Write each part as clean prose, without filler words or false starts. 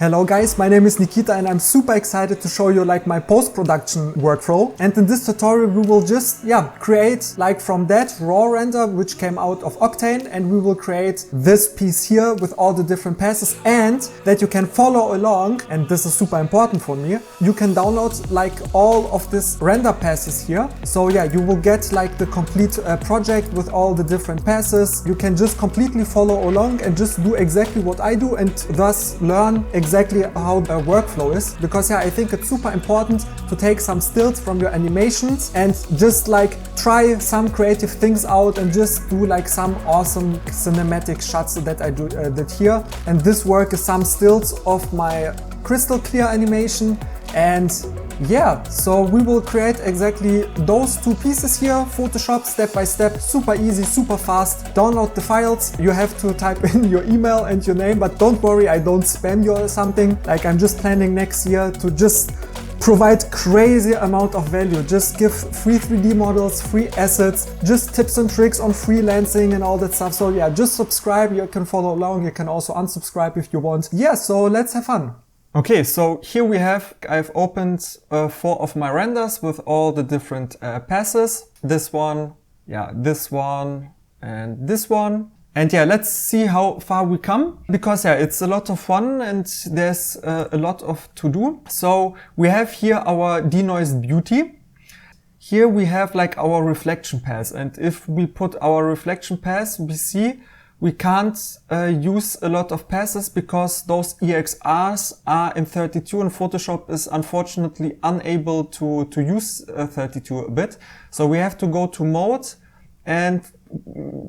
Hello guys, my name is Nikita and I'm super excited to show you my post-production workflow. And in this tutorial we will just create from that raw render which came out of Octane, and we will create this piece here with all the different passes, and that you can follow along, and this is super important for me. You can download all of this render passes here. So you will get the complete project with all the different passes. You can just completely follow along and just do exactly what I do, and thus learn exactly how the workflow is, because I think it's super important to take some stills from your animations and just try some creative things out and just do some awesome cinematic shots that I did here. And this work is some stills of my crystal clear animation. And so we will create exactly those two pieces here. Photoshop, step by step, super easy, super fast. Download the files. You have to type in your email and your name, but don't worry, I don't spam you or something. I'm just planning next year to just provide crazy amount of value. Just give free 3D models, free assets, just tips and tricks on freelancing and all that stuff. So just subscribe. You can follow along. You can also unsubscribe if you want. So let's have fun. Okay, so here I've opened 4 of my renders with all the different passes. This one, this one, and this one. And let's see how far we come, because it's a lot of fun and there's a lot of to do. So we have here our denoised beauty. Here we have our reflection pass, and if we put our reflection pass, we see we can't use a lot of passes because those EXRs are in 32 and Photoshop is unfortunately unable to use 32 a bit. So we have to go to mode and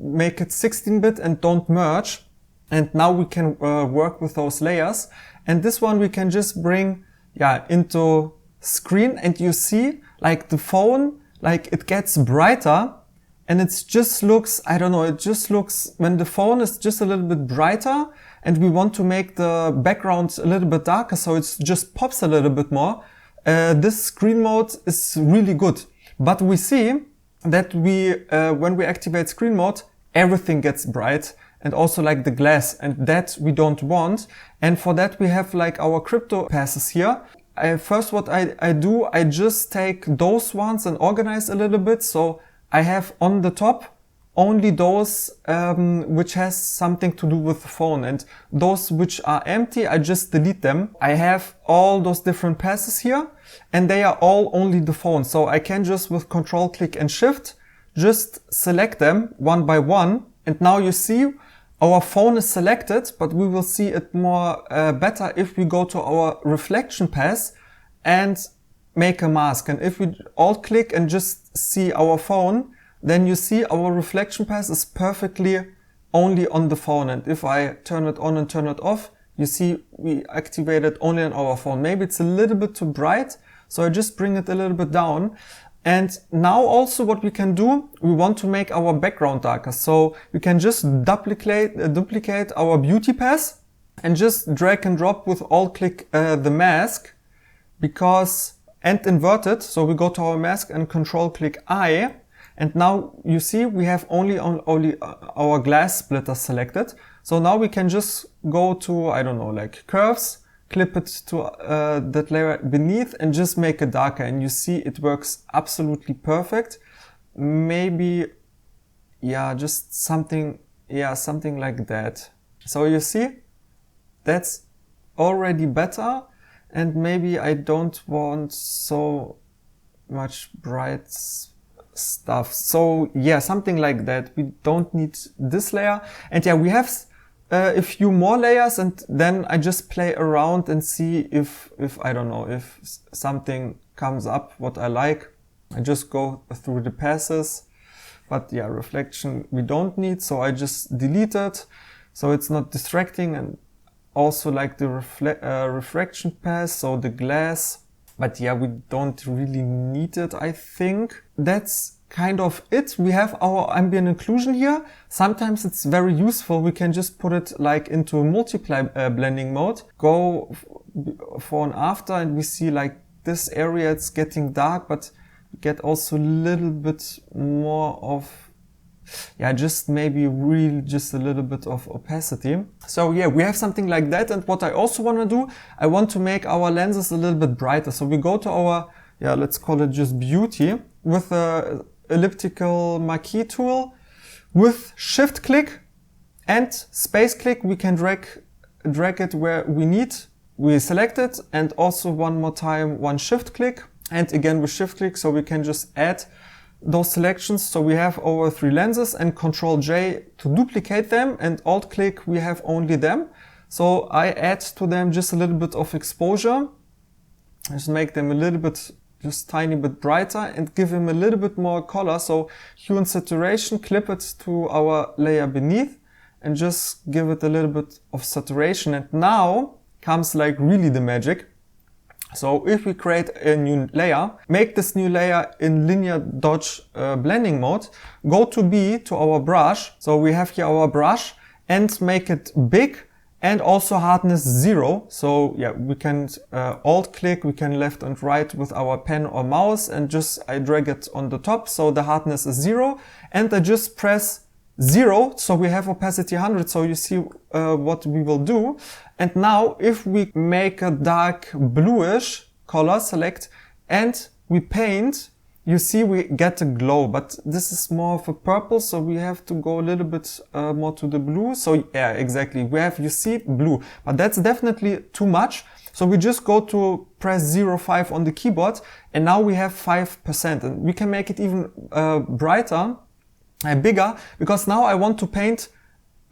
make it 16-bit and don't merge. And now we can work with those layers. And this one we can just bring into screen, and you see the phone, it gets brighter. And it just looks, I don't know, it just looks, when the phone is just a little bit brighter and we want to make the background a little bit darker so it just pops a little bit more, this screen mode is really good. But we see that when we activate screen mode, everything gets bright, and also the glass, and that we don't want. And for that we have our crypto passes here. First what I do, I just take those ones and organize a little bit. So I have on the top only those which has something to do with the phone, and those which are empty, I just delete them. I have all those different passes here, and they are all only the phone. So I can just with Control, Click and Shift just select them one by one. And now you see our phone is selected, but we will see it more better if we go to our reflection pass and make a mask. And if we alt click and just see our phone, then you see our reflection pass is perfectly only on the phone. And if I turn it on and turn it off, you see we activate it only on our phone. Maybe it's a little bit too bright, so I just bring it a little bit down. And now also what we can do, we want to make our background darker. So we can just duplicate our beauty pass and just drag and drop with alt click the mask, and invert it. So we go to our mask and Control click I, and now you see we have only our glass splitter selected. So now we can just go to, I don't know, curves, clip it to that layer beneath and just make it darker. And you see it works absolutely perfect. Maybe, just something like that. So you see, that's already better. And maybe I don't want so much bright stuff. So something like that. We don't need this layer. And we have a few more layers, and then I just play around and see if I don't know, if something comes up what I like. I just go through the passes. But reflection we don't need, so I just delete it so it's not distracting. And also the refraction pass, so the glass, but we don't really need it, I think. That's kind of it. We have our ambient occlusion here. Sometimes it's very useful. We can just put it into a multiply blending mode, go before and after, and we see this area, it's getting dark, but we get also a little bit more of yeah, just maybe really just a little bit of opacity. So yeah, we have something like that. And what I also want to do, I want to make our lenses a little bit brighter. So we go to our, yeah, let's call it just beauty with a elliptical marquee tool. With shift click and space click, we can drag it where we need. We select it, and also one more time, one shift click, and again with shift click, so we can just add those selections. So we have our 3 lenses, and Control J to duplicate them, and Alt click, we have only them. So I add to them just a little bit of exposure, just make them a little bit, just tiny bit brighter, and give them a little bit more color. So hue and saturation, clip it to our layer beneath, and just give it a little bit of saturation. And now comes like really the magic. So if we create a new layer, make this new layer in linear dodge blending mode, go to B, to our brush. So we have here our brush, and make it big, and also hardness 0. So yeah, we can alt click, we can left and right with our pen or mouse, and just I drag it on the top. So the hardness is 0, and I just press 0, so we have opacity 100, so you see what we will do. And now if we make a dark bluish color, select, and we paint, you see we get a glow, but this is more of a purple, so we have to go a little bit more to the blue. So yeah, exactly, we have, you see, blue, but that's definitely too much. So we just go to press 0.5 on the keyboard, and now we have 5%, and we can make it even brighter, bigger, because now I want to paint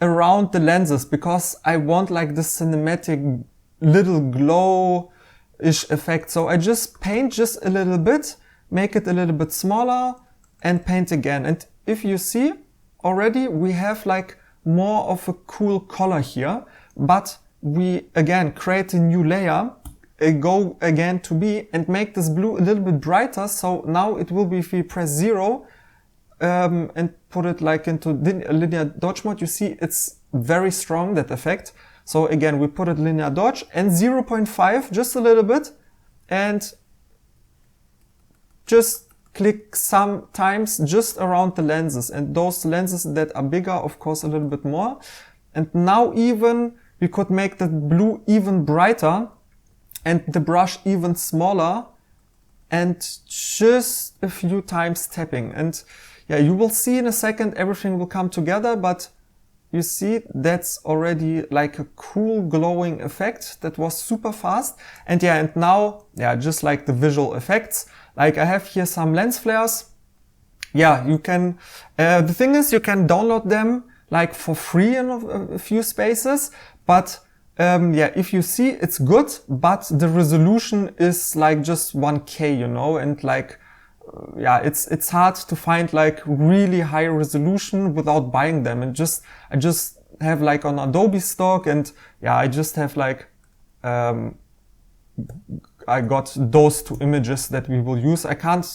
around the lenses, because I want like this cinematic little glow-ish effect. So I just paint just a little bit, make it a little bit smaller, and paint again. And if you see already, we have like more of a cool color here, but we again create a new layer, go again to B, and make this blue a little bit brighter. So now it will be, if we press 0, and put it like into linear dodge mode, you see it's very strong, that effect. So again, we put it linear dodge, and 0.5, just a little bit, and just click sometimes just around the lenses, and those lenses that are bigger, of course, a little bit more. And now even we could make the blue even brighter, and the brush even smaller, and just a few times tapping. And yeah, you will see in a second everything will come together, but you see that's already like a cool glowing effect that was super fast. And yeah, and now, yeah, just like the visual effects, like I have here some lens flares. Yeah, you can, the thing is, you can download them like for free in a few spaces, but yeah, if you see, it's good, but the resolution is like just 1K, you know, and like, yeah, it's hard to find like really high resolution without buying them. And I just have like on Adobe stock, and yeah, I just have like, I got those 2 images that we will use. I can't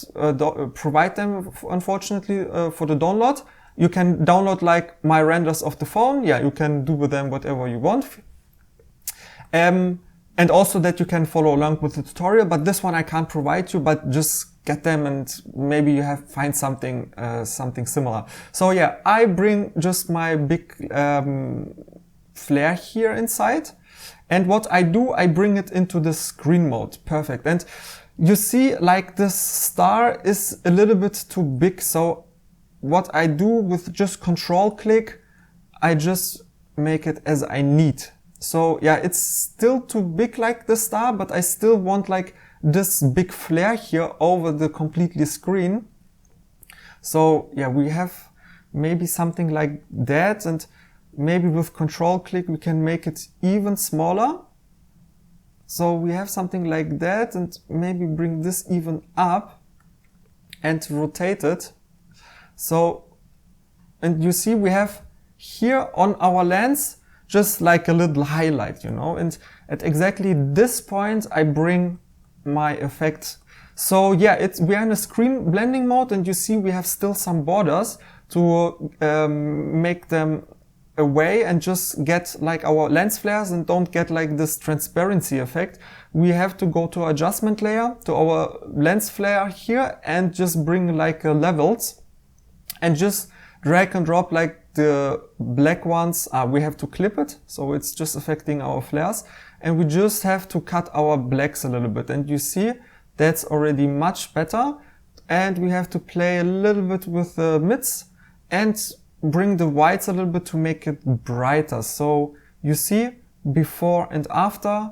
provide them, unfortunately, for the download. You can download like my renders of the phone. Yeah, you can do with them whatever you want. And also that you can follow along with the tutorial, but this one I can't provide you, but just get them, and maybe you find something similar. So yeah, I bring just my big flare here inside, and what I do, I bring it into the screen mode. Perfect. And you see like this star is a little bit too big, so what I do with just control click, I just make it as I need. So yeah, it's still too big like the star, but I still want like this big flare here over the completely screen. So yeah, we have maybe something like that, and maybe with control click we can make it even smaller. So we have something like that, and maybe bring this even up and rotate it. So, and you see we have here on our lens just like a little highlight, you know, and at exactly this point I bring my effect. So yeah, we are in a screen blending mode, and you see we have still some borders to make them away and just get like our lens flares and don't get like this transparency effect. We have to go to adjustment layer, to our lens flare here, and just bring like levels, and just drag and drop like the black ones. We have to clip it, so it's just affecting our flares. And we just have to cut our blacks a little bit. And you see, that's already much better. And we have to play a little bit with the mids and bring the whites a little bit to make it brighter. So you see, before and after,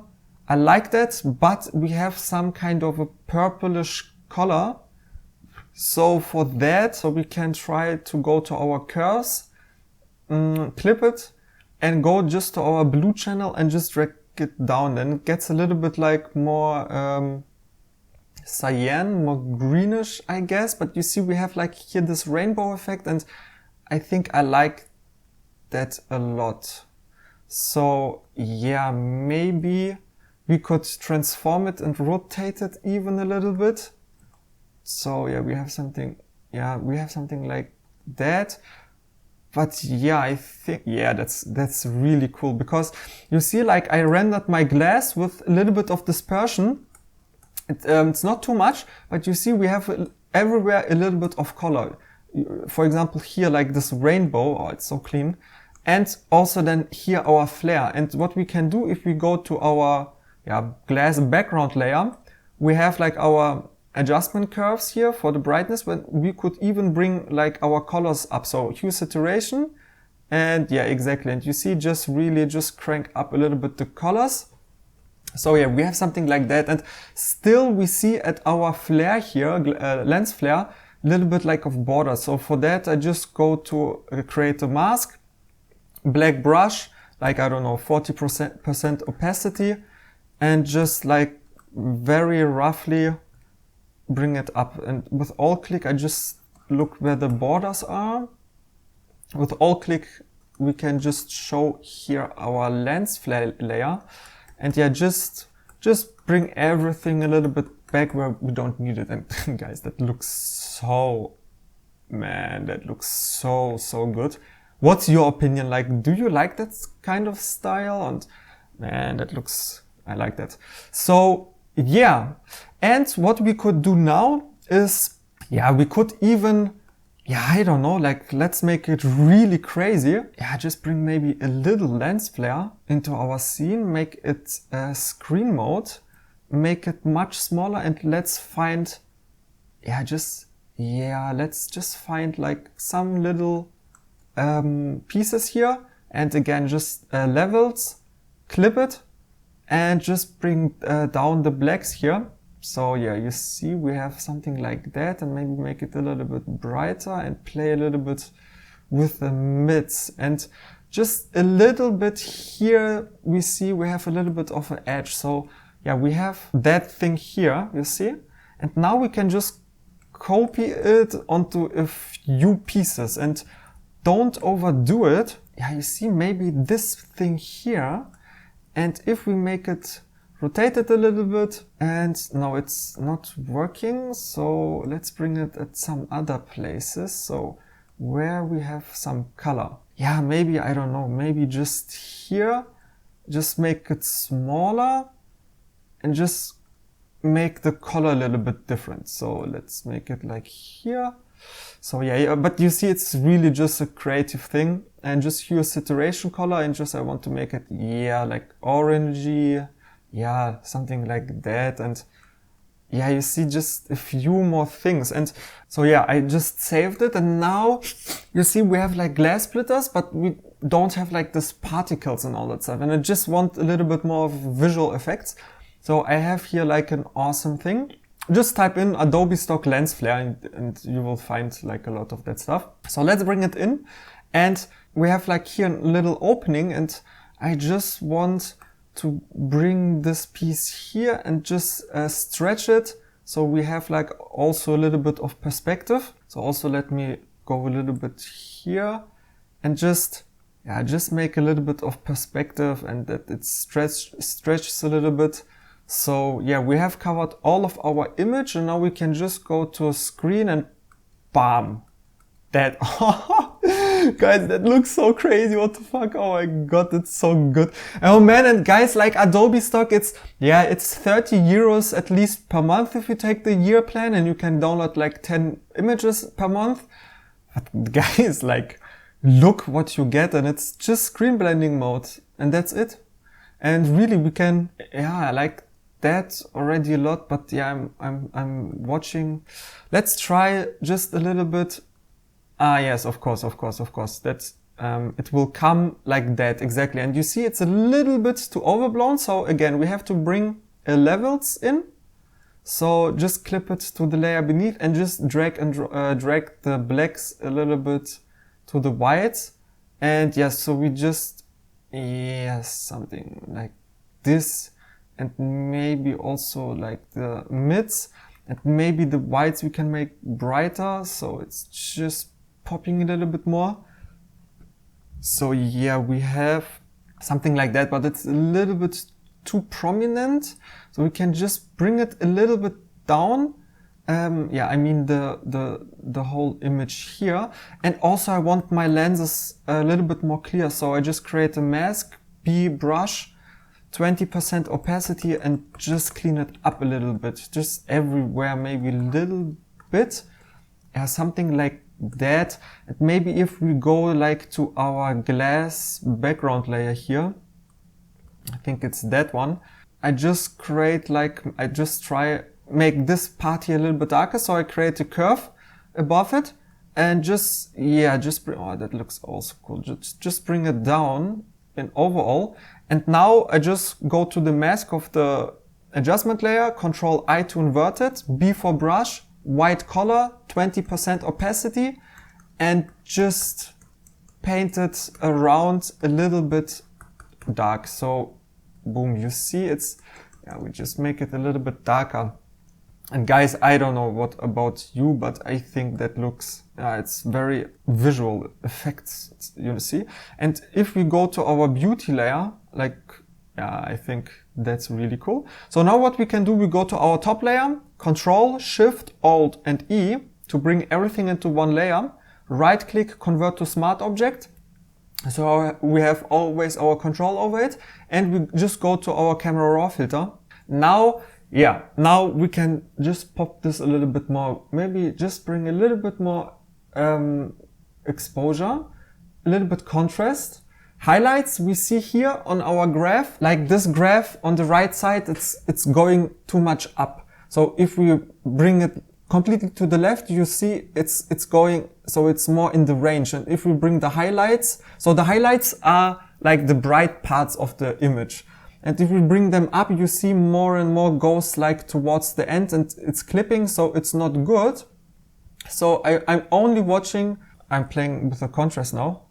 I like that, but we have some kind of a purplish color. So for that, we can try to go to our curves, clip it, and go just to our blue channel and just drag it down. Then it gets a little bit like more cyan, more greenish, I guess. But you see, we have like here this rainbow effect, and I think I like that a lot. So yeah, maybe we could transform it and rotate it even a little bit. So yeah, we have something like that. But yeah, I think, yeah, that's really cool, because you see, like, I rendered my glass with a little bit of dispersion. It's not too much, but you see we have everywhere a little bit of color. For example, here, like this rainbow, oh, it's so clean. And also then here our flare. And what we can do if we go to our glass background layer, we have like our adjustment curves here for the brightness, but we could even bring like our colors up. So hue saturation, and yeah, exactly. And you see, just really just crank up a little bit the colors. So yeah, we have something like that. And still we see at our flare here, lens flare, a little bit like of border. So for that, I just go to create a mask, black brush, like, I don't know, 40% opacity, and just like very roughly bring it up. And with alt click, I just look where the borders are. With alt click, we can just show here our lens flare layer. And yeah, just bring everything a little bit back where we don't need it. And guys, that looks so, man, that looks so good. What's your opinion? Like, do you like that kind of style? And man, that looks, I like that. So yeah, and what we could do now is, yeah, we could even, yeah, I don't know, like, let's make it really crazy. Yeah, just bring maybe a little lens flare into our scene, make it screen mode, make it much smaller, and let's find, let's just find like some little pieces here. And again, just levels, clip it, and just bring down the blacks here. So yeah, you see we have something like that, and maybe make it a little bit brighter and play a little bit with the mids. And just a little bit here, we see we have a little bit of an edge. So yeah, we have that thing here, you see? And now we can just copy it onto a few pieces and don't overdo it. Yeah, you see maybe this thing here. And if we make it, rotate it a little bit, and no, it's not working. So let's bring it at some other places. So where we have some color. Yeah, maybe, I don't know, maybe just here, just make it smaller and just make the color a little bit different. So let's make it like here. So yeah, but you see, it's really just a creative thing, and just hue saturation color, and just I want to make it, yeah, like orangey, yeah, something like that. And yeah, you see just a few more things. And so yeah, I just saved it, and now you see we have like glass splitters, but we don't have like this particles and all that stuff. And I just want a little bit more of visual effects. So I have here like an awesome thing. Just type in Adobe stock lens flare, and you will find like a lot of that stuff. So let's bring it in, and we have like here a little opening, and I just want to bring this piece here and just stretch it. So we have like also a little bit of perspective. So also let me go a little bit here and just make a little bit of perspective, and that it stretches a little bit. So yeah, we have covered all of our image, and now we can just go to a screen and bam, that, guys, that looks so crazy. What the fuck? Oh my god, it's so good. Oh man, and guys, like Adobe stock, it's 30 euros at least per month if you take the year plan, and you can download like 10 images per month. But guys, like, look what you get, and it's just screen blending mode, and that's it. And really, we can, I like that already a lot, but yeah, I'm watching. Let's try just a little bit. Yes, of course. That's, it will come like that, exactly. And you see, it's a little bit too overblown. So again, we have to bring levels in. So just clip it to the layer beneath and just drag the blacks a little bit to the whites. And yes, so we just, something like this, and maybe also like the mids, and maybe the whites we can make brighter, so it's just popping a little bit more. So yeah, we have something like that, but it's a little bit too prominent, so we can just bring it a little bit down. I mean the whole image here. And also I want my lenses a little bit more clear, so I just create a mask, B brush, 20% opacity, and just clean it up a little bit, just everywhere, maybe a little bit, something like that. And maybe if we go like to our glass background layer here, I think it's that one, I just create like, I just try make this part here a little bit darker, so I create a curve above it, and just bring, that looks also cool, just bring it down in overall. And now I just go to the mask of the adjustment layer, Control I to invert it, B for brush, white color, 20% opacity, and just paint it around a little bit dark. So boom, you see it's, we just make it a little bit darker. And guys, I don't know what about you, but I think that looks, it's very visual effects, you see. And if we go to our beauty layer, like, I think that's really cool. So now what we can do, we go to our top layer, Control, Shift, Alt, and E to bring everything into one layer. Right click, convert to smart object. So we have always our control over it. And we just go to our camera raw filter. Now we can just pop this a little bit more, maybe just bring a little bit more exposure, a little bit contrast. Highlights we see here on our graph, like this graph on the right side, it's going too much up. So if we bring it completely to the left, you see it's going, so it's more in the range. And if we bring the highlights, so the highlights are like the bright parts of the image. And if we bring them up, you see more and more goes like towards the end, and it's clipping, so it's not good. So I'm only watching, I'm playing with the contrast now.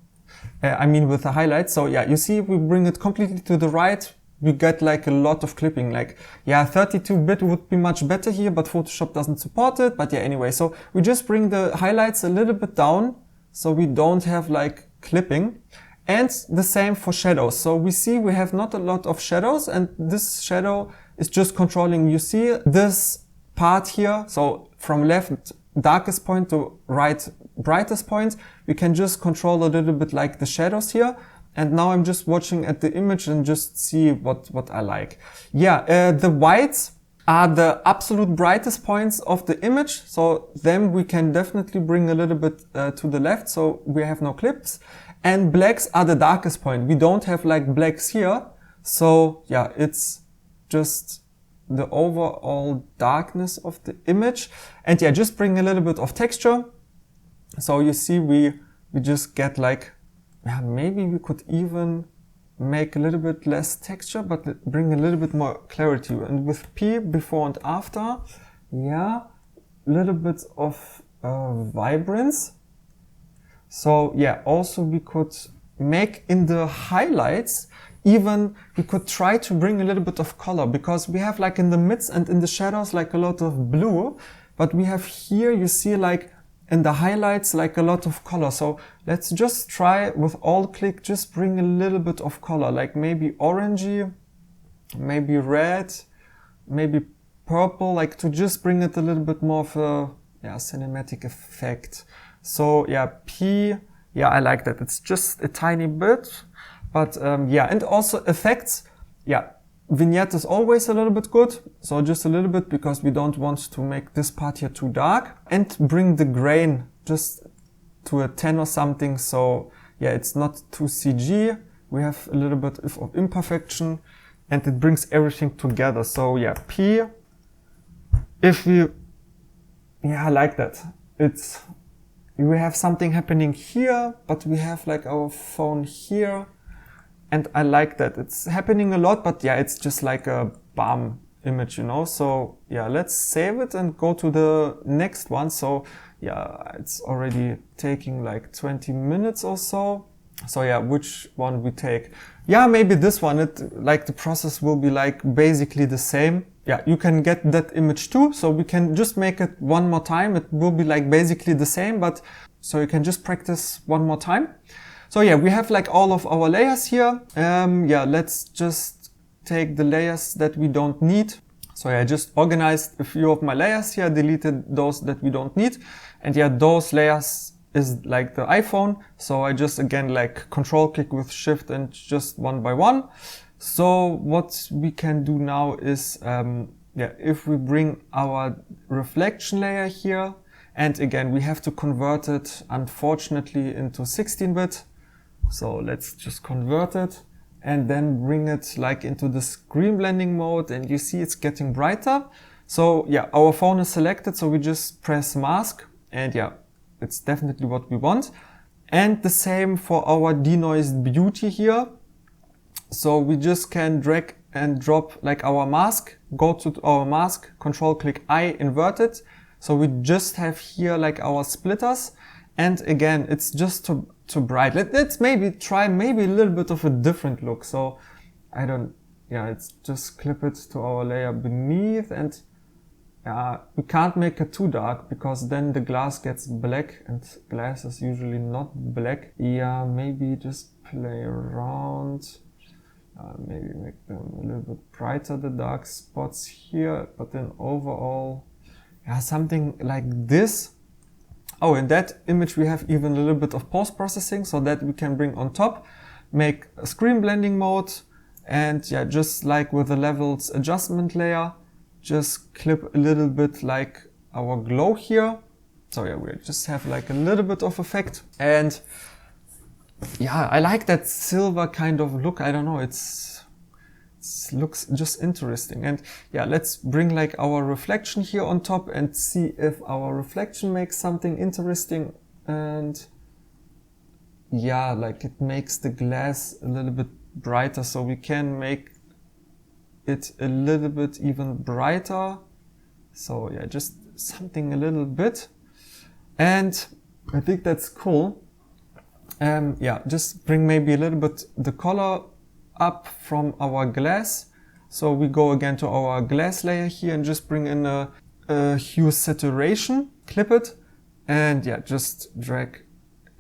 I mean with the highlights. So yeah, you see if we bring it completely to the right, we get like a lot of clipping. Like, 32-bit would be much better here, but Photoshop doesn't support it. But yeah, anyway, so we just bring the highlights a little bit down, so we don't have like clipping. And the same for shadows. So we see we have not a lot of shadows, and this shadow is just controlling, you see this part here. So from left darkest point to right brightest point, we can just control a little bit like the shadows here. And now I'm just watching at the image and just see what I like. The whites are the absolute brightest points of the image. So them we can definitely bring a little bit to the left, so we have no clips. And blacks are the darkest point. We don't have like blacks here. So yeah, it's just the overall darkness of the image. And yeah, just bring a little bit of texture. So you see we just get like, maybe we could even make a little bit less texture, but bring a little bit more clarity. And with P, before and after, a little bit of vibrance. So yeah, also we could make in the highlights, even we could try to bring a little bit of color, because we have like in the mids and in the shadows like a lot of blue, but we have here, you see like in the highlights like a lot of color. So let's just try with alt click, just bring a little bit of color, like maybe orangey, maybe red, maybe purple, like to just bring it a little bit more of a cinematic effect. So yeah, P, I like that. It's just a tiny bit, but and also effects. Vignette is always a little bit good. So just a little bit, because we don't want to make this part here too dark, and bring the grain just to a 10 or something. So yeah, it's not too CG. We have a little bit of imperfection and it brings everything together. So yeah, P, if we, yeah, I like that. We have something happening here, but we have like our phone here. And I like that. It's happening a lot, but yeah, it's just like a bam image, you know? So yeah, let's save it and go to the next one. So yeah, it's already taking like 20 minutes or so. So yeah, which one we take? Yeah, maybe this one. Like the process will be like basically the same. Yeah, you can get that image too. So we can just make it one more time. It will be like basically the same, but so you can just practice one more time. So yeah, we have like all of our layers here. Yeah, let's just take the layers that we don't need. So yeah, I just organized a few of my layers here, deleted those that we don't need. And yeah, those layers is like the iPhone. So I just again like control click with shift and just one by one. So what we can do now is, yeah, if we bring our reflection layer here, and again, we have to convert it, unfortunately, into 16-bit. So let's just convert it and then bring it like into the screen blending mode, and you see it's getting brighter. So yeah, our phone is selected, so we just press mask, and yeah, it's definitely what we want. And the same for our denoised beauty here. So we just can drag and drop like our mask, go to our mask, control click I, invert it. So we just have here like our splitters. And again, it's just too bright. Let's maybe try maybe a little bit of a different look. So it's just clip it to our layer beneath, and we can't make it too dark because then the glass gets black, and glass is usually not black. Yeah, maybe just play around. Maybe make them a little bit brighter, the dark spots here, but then overall, yeah, something like this. Oh, in that image we have even a little bit of post-processing, so that we can bring on top, make a screen blending mode, and yeah, just like with the levels adjustment layer, just clip a little bit like our glow here. So yeah, we just have like a little bit of effect. And yeah, I like that silver kind of look. I don't know, it looks just interesting. And yeah, let's bring like our reflection here on top and see if our reflection makes something interesting. And yeah, like it makes the glass a little bit brighter, so we can make it a little bit even brighter. So yeah, just something a little bit. And I think that's cool. Yeah, just bring maybe a little bit the color up from our glass. So we go again to our glass layer here and just bring in a hue saturation, clip it, and yeah, just drag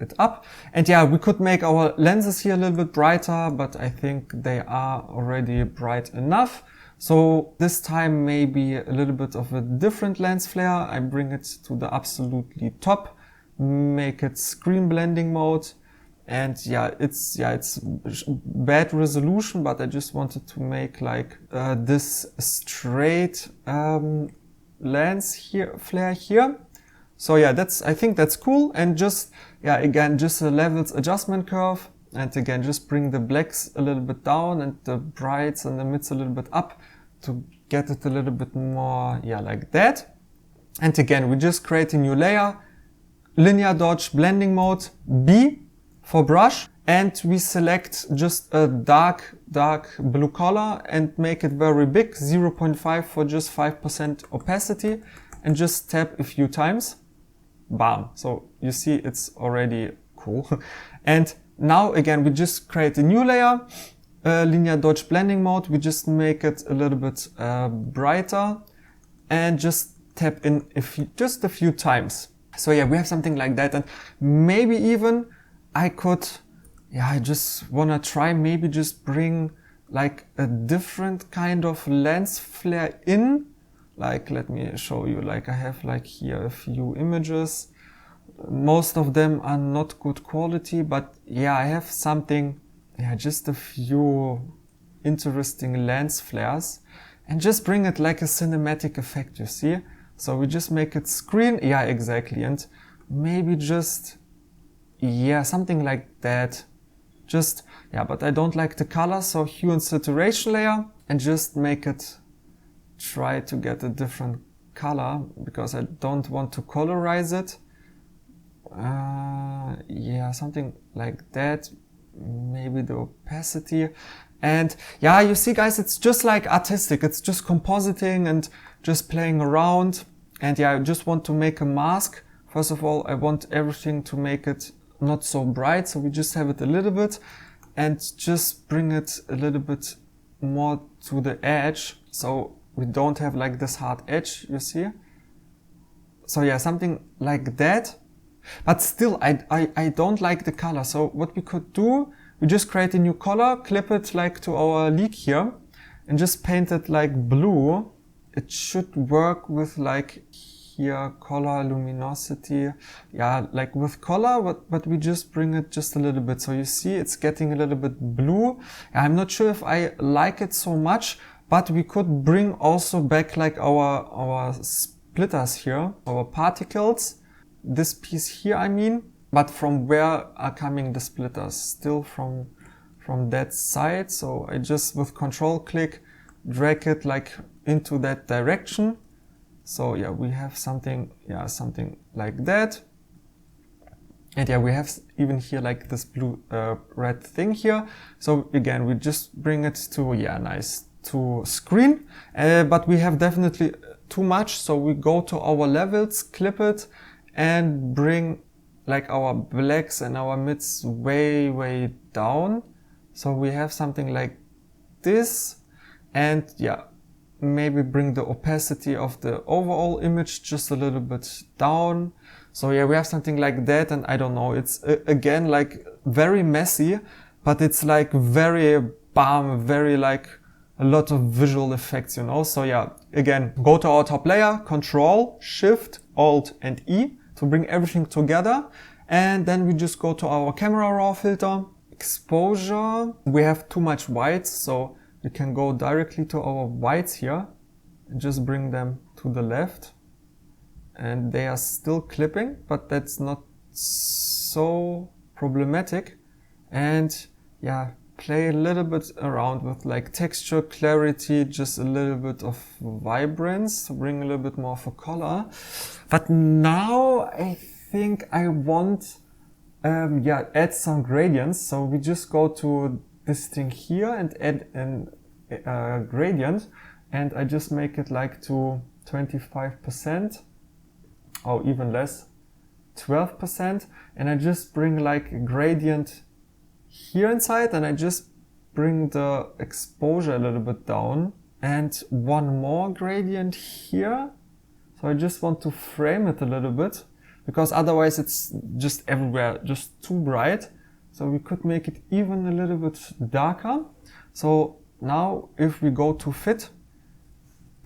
it up. And yeah, we could make our lenses here a little bit brighter, but I think they are already bright enough. So this time maybe a little bit of a different lens flare. I bring it to the absolutely top, make it screen blending mode. And yeah, it's bad resolution, but I just wanted to make like this straight lens here, flare here. So yeah, I think that's cool. And just, yeah, again, just a levels adjustment curve. And again, just bring the blacks a little bit down and the brights and the mids a little bit up to get it a little bit more, yeah, like that. And again, we just create a new layer, linear dodge blending mode, B for brush, and we select just a dark blue color and make it very big, 0.5 for just 5% opacity, and just tap a few times. Bam. So you see it's already cool. And now again, we just create a new layer, linear dodge blending mode. We just make it a little bit brighter and just tap in just a few times. So yeah, we have something like that. And maybe even I could, yeah, I just wanna try maybe just bring like a different kind of lens flare in. Like, let me show you, like I have like here a few images. Most of them are not good quality, but yeah, I have something, yeah, just a few interesting lens flares, and just bring it like a cinematic effect, you see? So we just make it screen, yeah, exactly. And maybe just, yeah, something like that. Just, yeah, but I don't like the color, so hue and saturation layer, and just make it, try to get a different color, because I don't want to colorize it. Yeah, something like that. Maybe the opacity. And yeah, you see guys, it's just like artistic. It's just compositing and just playing around. And yeah, I just want to make a mask. First of all, I want everything to make it not so bright. So we just have it a little bit and just bring it a little bit more to the edge. So we don't have like this hard edge, you see? So yeah, something like that. But still, I don't like the color. So what we could do, we just create a new color, clip it like to our leak here, and just paint it like blue. It should work with like here, color, luminosity. Yeah, like with color, but we just bring it just a little bit. So you see, it's getting a little bit blue. I'm not sure if I like it so much, but we could bring also back like our splitters here, our particles. This piece here, I mean, but from where are coming the splitters? Still from that side. So I just with control click, drag it like into that direction. So yeah, we have something, yeah, something like that. And yeah, we have even here like this blue, red thing here. So again, we just bring it to, yeah, nice to screen, but we have definitely too much. So we go to our levels, clip it, and bring like our blacks and our mids way down. So we have something like this, and yeah, maybe bring the opacity of the overall image just a little bit down. So yeah, we have something like that, and I don't know, it's again like very messy, but it's like very very like a lot of visual effects, you know. So yeah, again, go to our top layer, Control, Shift, Alt and E to bring everything together. And then we just go to our camera raw filter, exposure. We have too much whites, so we can go directly to our whites here and just bring them to the left. And they are still clipping, but that's not so problematic. And yeah, play a little bit around with like texture, clarity, just a little bit of vibrance to bring a little bit more of a color. But now I think I want, yeah, add some gradients. So we just go to this thing here and add a gradient, and I just make it like to 25%, or even less, 12%, and I just bring like a gradient here inside, and I just bring the exposure a little bit down, and one more gradient here. So I just want to frame it a little bit, because otherwise it's just everywhere, just too bright. So we could make it even a little bit darker. So now if we go to fit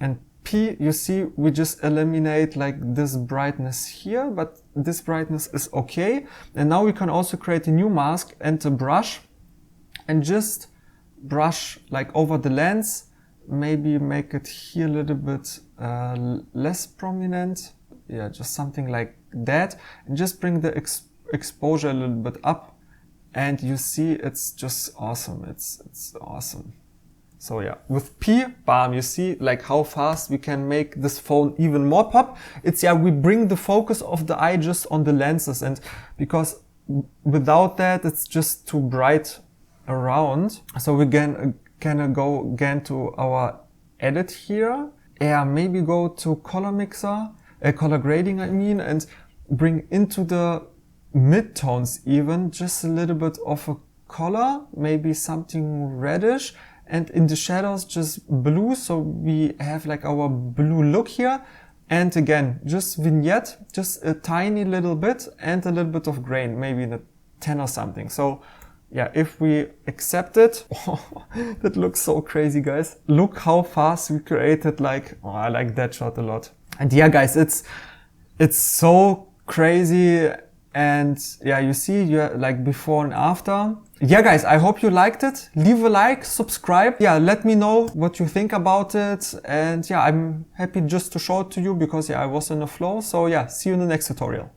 and P, you see we just eliminate like this brightness here, but this brightness is okay. And now we can also create a new mask and a brush, and just brush like over the lens, maybe make it here a little bit less prominent. Yeah, just something like that, and just bring the exposure a little bit up, and you see it's just awesome. It's awesome. So yeah, with P, bam, you see like how fast we can make this phone even more pop. It's, yeah, we bring the focus of the eye just on the lenses, and because without that it's just too bright around. So we can go again to our edit here. Yeah, maybe go to color mixer, color grading I mean, and bring into the midtones even just a little bit of a color, maybe something reddish, and in the shadows just blue, so we have like our blue look here. And again, just vignette, just a tiny little bit, and a little bit of grain, maybe in a 10 or something. So yeah, if we accept it, that looks so crazy, guys. Look how fast we created, like, oh, I like that shot a lot. And yeah, guys, it's so crazy. And yeah, you see, you're like before and after. Yeah, guys, I hope you liked it. Leave a like, subscribe. Yeah, let me know what you think about it. And yeah, I'm happy just to show it to you because yeah, I was in a flow. So yeah, see you in the next tutorial.